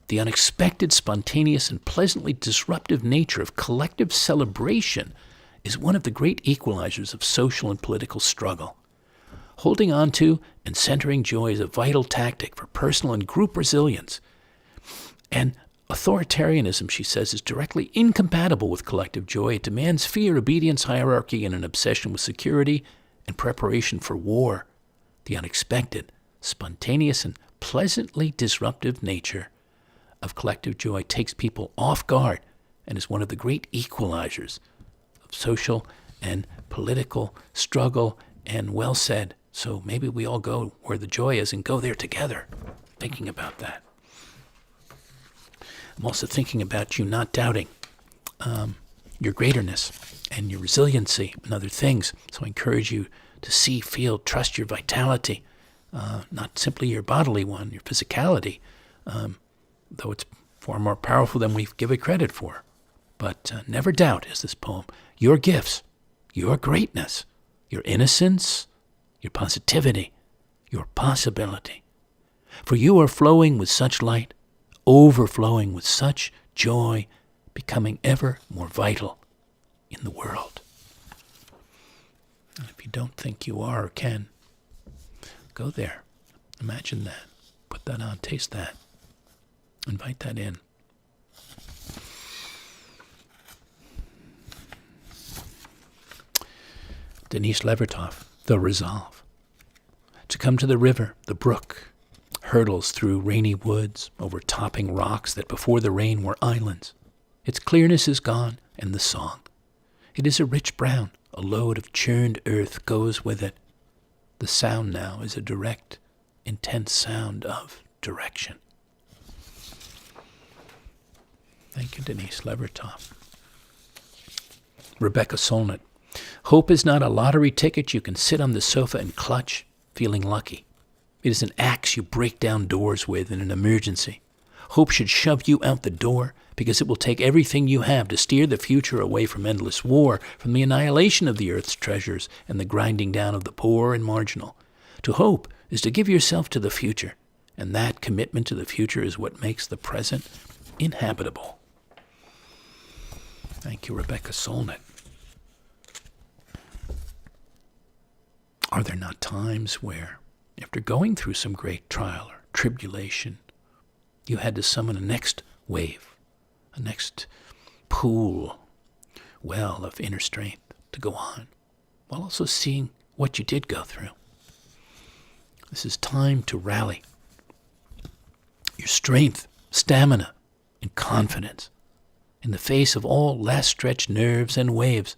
The unexpected, spontaneous, and pleasantly disruptive nature of collective celebration is one of the great equalizers of social and political struggle. Holding on to and centering joy is a vital tactic for personal and group resilience. And authoritarianism, she says, is directly incompatible with collective joy. It demands fear, obedience, hierarchy, and an obsession with security and preparation for war. The unexpected, spontaneous, and pleasantly disruptive nature of collective joy takes people off guard and is one of the great equalizers of social and political struggle. And well said. So maybe we all go where the joy is and go there together, thinking about that. I'm also thinking about you not doubting your greaterness and your resiliency and other things. So I encourage you to see, feel, trust your vitality, not simply your bodily one, your physicality, though it's far more powerful than we give it credit for. But never doubt, is this poem, your gifts, your greatness, your innocence, your positivity, your possibility. For you are flowing with such light, overflowing with such joy, becoming ever more vital in the world. And if you don't think you are or can, go there. Imagine that. Put that on. Taste that. Invite that in. Denise Levertov, The Resolve. To come to the river, the brook, hurdles through rainy woods, over topping rocks that before the rain were islands. Its clearness is gone, and the song. It is a rich brown, a load of churned earth goes with it. The sound now is a direct, intense sound of direction. Thank you, Denise Levertov. Rebecca Solnit. Hope is not a lottery ticket you can sit on the sofa and clutch, feeling lucky. It is an axe you break down doors with in an emergency. Hope should shove you out the door because it will take everything you have to steer the future away from endless war, from the annihilation of the earth's treasures and the grinding down of the poor and marginal. To hope is to give yourself to the future, and that commitment to the future is what makes the present inhabitable. Thank you, Rebecca Solnit. Are there not times where, after going through some great trial or tribulation, you had to summon a next wave, a next pool, well of inner strength to go on, while also seeing what you did go through? This is time to rally your strength, stamina, and confidence in the face of all last stretched nerves and waves.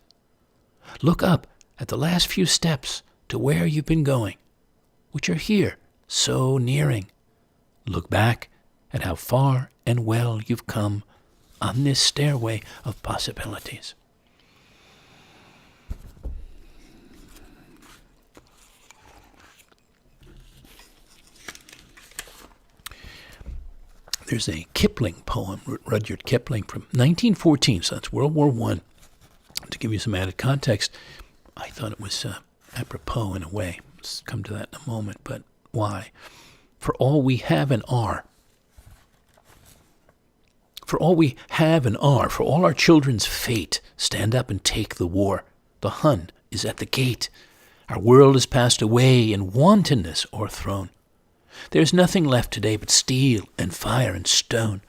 Look up at the last few steps to where you've been going, which are here, so nearing. Look back at how far and well you've come on this stairway of possibilities. There's a Kipling poem, Rudyard Kipling, from 1914, so that's World War I. To give you some added context, I thought it was apropos in a way. Let's come to that in a moment, but why? For all we have and are, for all we have and are, for all our children's fate, stand up and take the war. The Hun is at the gate. Our world is passed away, in wantonness o'erthrown. There's nothing left today but steel and fire and stone.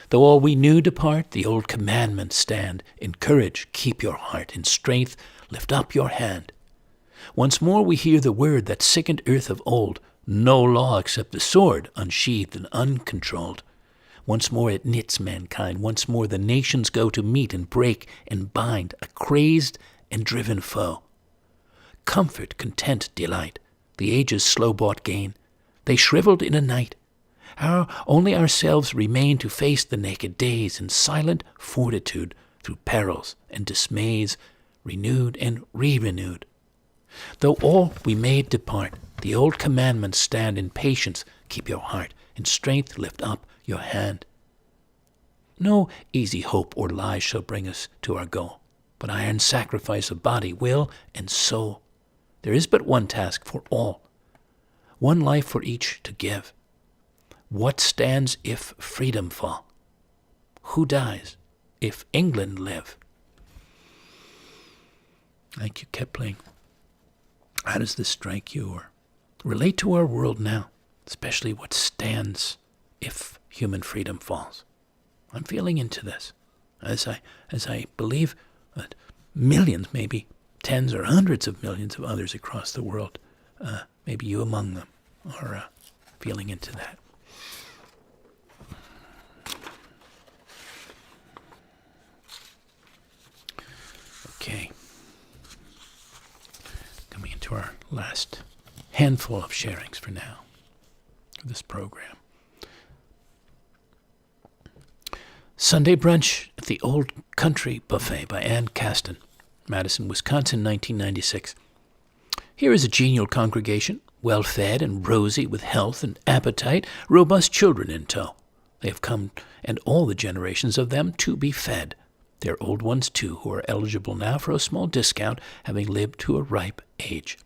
Though all we knew depart, the old commandments stand. In courage keep your heart, in strength lift up your hand. Once more we hear the word that sickened earth of old, no law except the sword, unsheathed and uncontrolled. Once more it knits mankind, once more the nations go to meet and break and bind a crazed and driven foe. Comfort, content, delight, the age's slow-bought gain, they shriveled in a night. Only ourselves remain to face the naked days in silent fortitude through perils and dismays, renewed and re-renewed. Though all we made depart, the old commandments stand. In patience keep your heart, in strength lift up your hand. No easy hope or lie shall bring us to our goal, but iron sacrifice of body, will, and soul. There is but one task for all, one life for each to give. What stands if freedom fall? Who dies if England live? Thank you, Kipling. How does this strike you or relate to our world now, especially what stands if human freedom falls? I'm feeling into this, as I believe that millions, maybe tens or hundreds of millions of others across the world, maybe you among them, are feeling into that. Okay. Coming into our last handful of sharings for now of this program. Sunday Brunch at the Old Country Buffet by Ann Caston. Madison, Wisconsin, 1996. Here is a genial congregation, well-fed and rosy with health and appetite, robust children in tow. They have come, and all the generations of them, to be fed. There are old ones, too, who are eligible now for a small discount, having lived to a ripe age.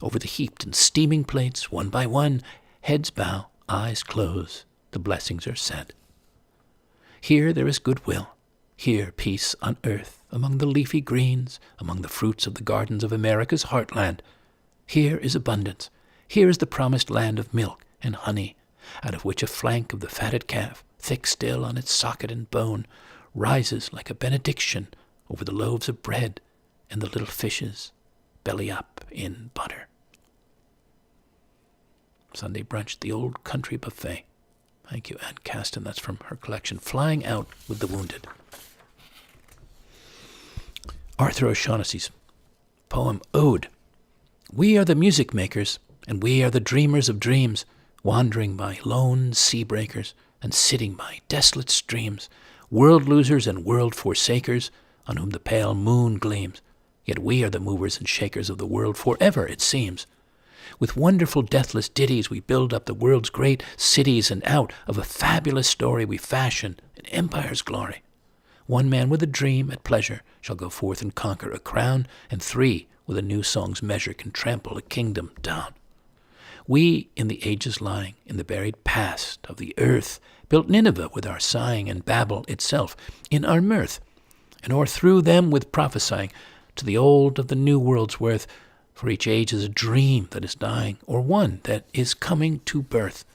Over the heaped and steaming plates, one by one, heads bow, eyes close, the blessings are said. Here there is goodwill. Here peace on earth, among the leafy greens, among the fruits of the gardens of America's heartland. Here is abundance. Here is the promised land of milk and honey, out of which a flank of the fatted calf, thick still on its socket and bone, rises like a benediction over the loaves of bread and the little fishes, belly up in butter. Sunday brunch, the old country buffet. Thank you, Ann Caston. That's from her collection, Flying Out with the Wounded. Arthur O'Shaughnessy's poem Ode. We are the music makers, and we are the dreamers of dreams, wandering by lone sea breakers and sitting by desolate streams, world losers and world forsakers, on whom the pale moon gleams. Yet we are the movers and shakers of the world forever, it seems. With wonderful deathless ditties we build up the world's great cities, and out of a fabulous story we fashion an empire's glory. One man with a dream at pleasure shall go forth and conquer a crown, and three with a new song's measure can trample a kingdom down. We, in the ages lying in the buried past of the earth, built Nineveh with our sighing, and Babel itself in our mirth, and o'erthrew them with prophesying to the old of the new world's worth. For each age is a dream that is dying, or one that is coming to birth.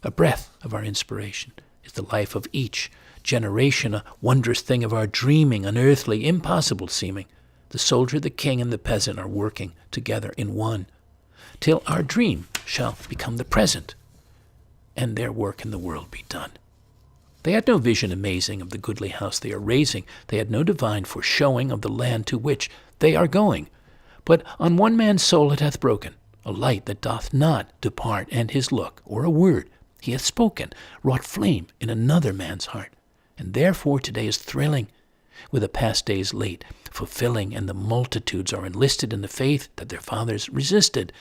A breath of our inspiration is the life of each generation, a wondrous thing of our dreaming, unearthly, impossible seeming. The soldier, the king, and the peasant are working together in one, till our dream shall become the present, and their work in the world be done. They had no vision amazing of the goodly house they are raising. They had no divine foreshowing of the land to which they are going. But on one man's soul it hath broken, a light that doth not depart, and his look, or a word he hath spoken, wrought flame in another man's heart. And therefore today is thrilling with a past day's late fulfilling, and the multitudes are enlisted in the faith that their fathers resisted,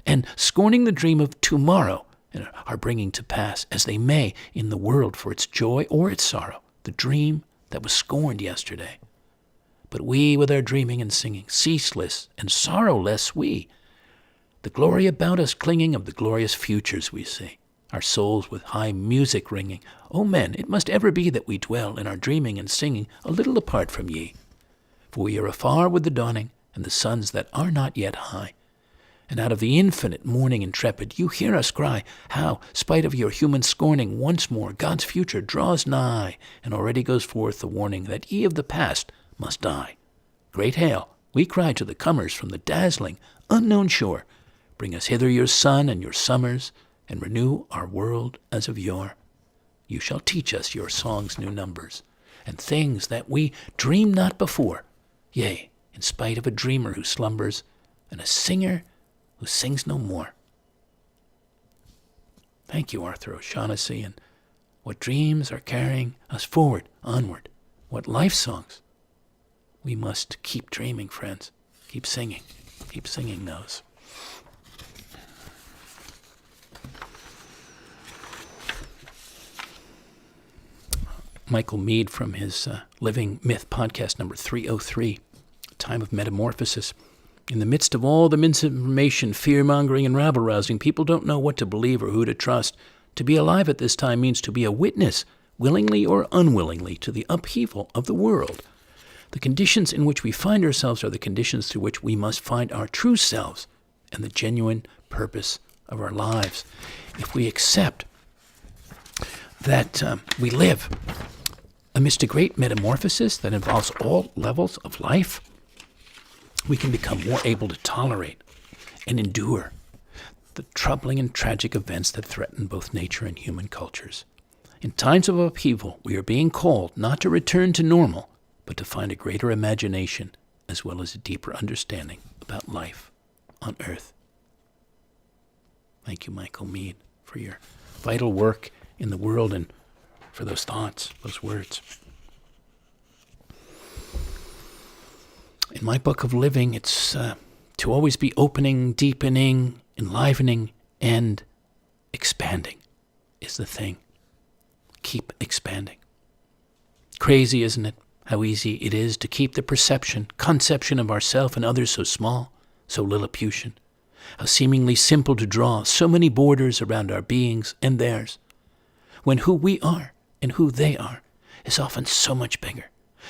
and scorning the dream of tomorrow, and are bringing to pass, as they may, in the world for its joy or its sorrow, the dream that was scorned yesterday. But we, with our dreaming and singing, ceaseless and sorrowless we, the glory about us clinging of the glorious futures we see, our souls with high music ringing. O men, it must ever be that we dwell in our dreaming and singing a little apart from ye. For we are afar with the dawning, and the suns that are not yet high. And out of the infinite morning intrepid you hear us cry, how, spite of your human scorning, once more God's future draws nigh, and already goes forth the warning that ye of the past must die. Great hail, we cry to the comers from the dazzling, unknown shore, bring us hither your sun and your summers, and renew our world as of yore. You shall teach us your song's new numbers, and things that we dreamed not before, yea, in spite of a dreamer who slumbers, and a singer who sings no more. Thank you, Arthur O'Shaughnessy, and what dreams are carrying us forward, onward, what life songs. We must keep dreaming, friends. Keep singing those. Michael Meade from his Living Myth podcast number 303, Time of Metamorphosis. In the midst of all the misinformation, fear-mongering, and rabble-rousing, people don't know what to believe or who to trust. To be alive at this time means to be a witness, willingly or unwillingly, to the upheaval of the world. The conditions in which we find ourselves are the conditions through which we must find our true selves and the genuine purpose of our lives. If we accept that we live amidst a great metamorphosis that involves all levels of life, we can become more able to tolerate and endure the troubling and tragic events that threaten both nature and human cultures. In times of upheaval, we are being called not to return to normal, but to find a greater imagination as well as a deeper understanding about life on Earth. Thank you, Michael Meade, for your vital work in the world and for those thoughts, those words. In my book of living, it's to always be opening, deepening, enlivening, and expanding is the thing. Keep expanding. Crazy, isn't it? How easy it is to keep the conception of ourself and others so small, so Lilliputian. How seemingly simple to draw so many borders around our beings and theirs, when who we are and who they are is often so much bigger,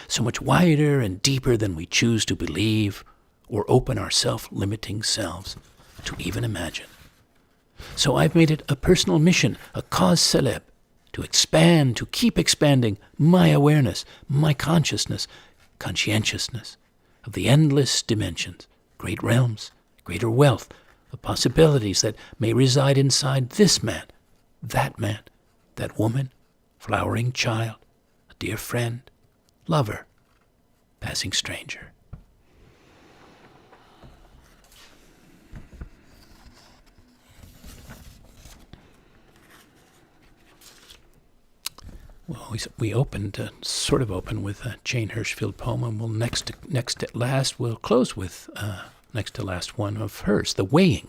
so much wider and deeper than we choose to believe or open our self-limiting selves to even imagine. So I've made it a personal mission, a cause célèbre, to expand, to keep expanding my awareness, my consciousness, conscientiousness of the endless dimensions, great realms, greater wealth, of possibilities that may reside inside this man, that woman, flowering child, a dear friend, lover, passing stranger. Well, we opened, sort of open with a Jane Hirschfield poem, and we'll close with next to last one of hers, The Weighing.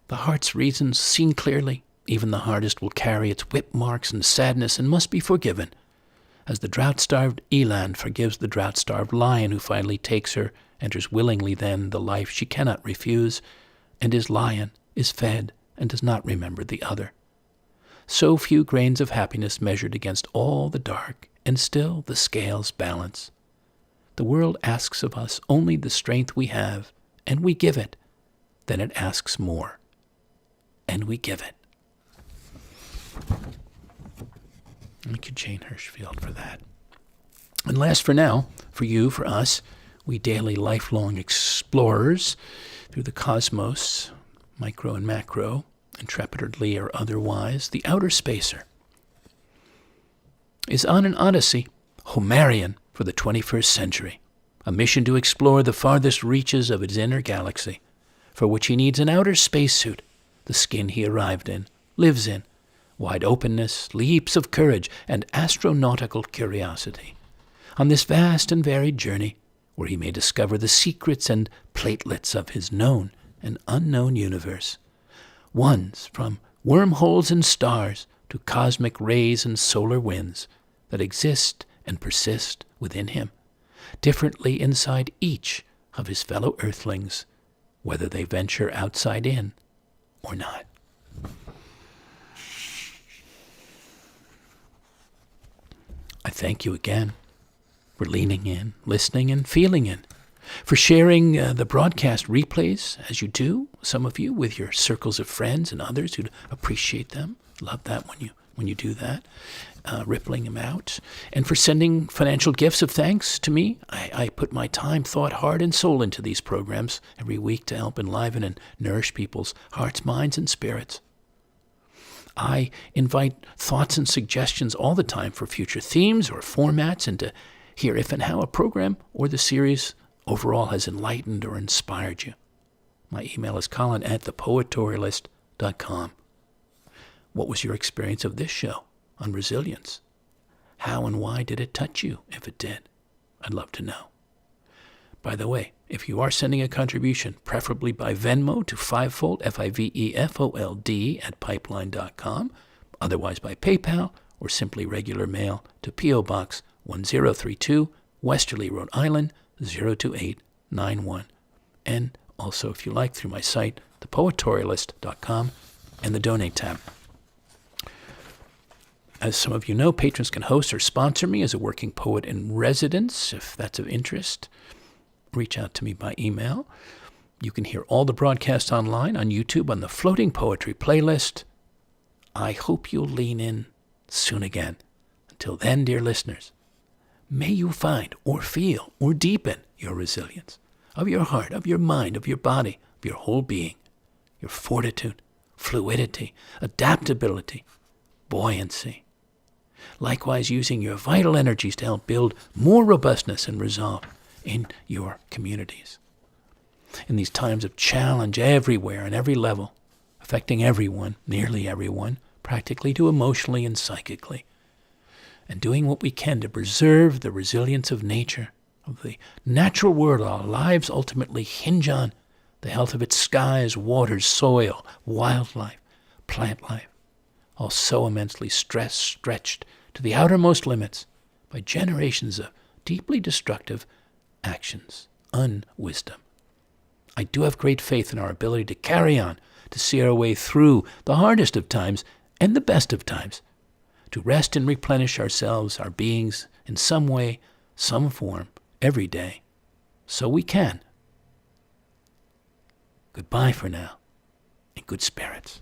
The heart's reasons seen clearly, even the hardest will carry its whip marks and sadness and must be forgiven, as the drought-starved eland forgives the drought-starved lion who finally takes her, enters willingly then the life she cannot refuse, and is lion, is fed, and does not remember the other. So few grains of happiness measured against all the dark, and still the scales balance. The world asks of us only the strength we have, and we give it. Then it asks more, and we give it. Thank you, Jane Hirschfield, for that. And last for now, for you, for us, we daily lifelong explorers through the cosmos, micro and macro, intrepidly or otherwise, the outer spacer is on an odyssey, Homerian for the 21st century, a mission to explore the farthest reaches of its inner galaxy, for which he needs an outer spacesuit, the skin he arrived in, lives in, wide openness, leaps of courage, and astronautical curiosity. On this vast and varied journey, where he may discover the secrets and platelets of his known and unknown universe, ones from wormholes in stars to cosmic rays and solar winds that exist and persist within him, differently inside each of his fellow earthlings, whether they venture outside in or not. I thank you again for leaning in, listening, and feeling in, for sharing the broadcast replays, as you do, some of you, with your circles of friends and others who appreciate them. Love that when you do that, rippling them out. And for sending financial gifts of thanks to me. I put my time, thought, heart, and soul into these programs every week to help enliven and nourish people's hearts, minds, and spirits. I invite thoughts and suggestions all the time for future themes or formats, and to hear if and how a program or the series overall has enlightened or inspired you. My email is colin@thepoetorialist.com. What was your experience of this show on resilience? How and why did it touch you, if it did? I'd love to know. By the way, if you are sending a contribution, preferably by Venmo to Fivefold, FIVEFOLD @pipeline.com, otherwise by PayPal or simply regular mail to P.O. Box 1032, Westerly, Rhode Island, 02891. And also, if you like, through my site, thepoetorialist.com, and the Donate tab. As some of you know, patrons can host or sponsor me as a working poet in residence. If that's of interest, reach out to me by email. You can hear all the broadcasts online on YouTube on the Floating Poetry playlist. I hope you'll lean in soon again. Until then, dear listeners, may you find or feel or deepen your resilience of your heart, of your mind, of your body, of your whole being, your fortitude, fluidity, adaptability, buoyancy. Likewise, using your vital energies to help build more robustness and resolve in your communities. In these times of challenge everywhere and every level, affecting everyone, nearly everyone, practically to emotionally and psychically, and doing what we can to preserve the resilience of nature, of the natural world our lives ultimately hinge on, the health of its skies, waters, soil, wildlife, plant life, all so immensely stretched to the outermost limits by generations of deeply destructive actions, unwisdom. I do have great faith in our ability to carry on, to see our way through the hardest of times and the best of times, to rest and replenish ourselves, our beings, in some way, some form, every day, so we can. Goodbye for now, and good spirits.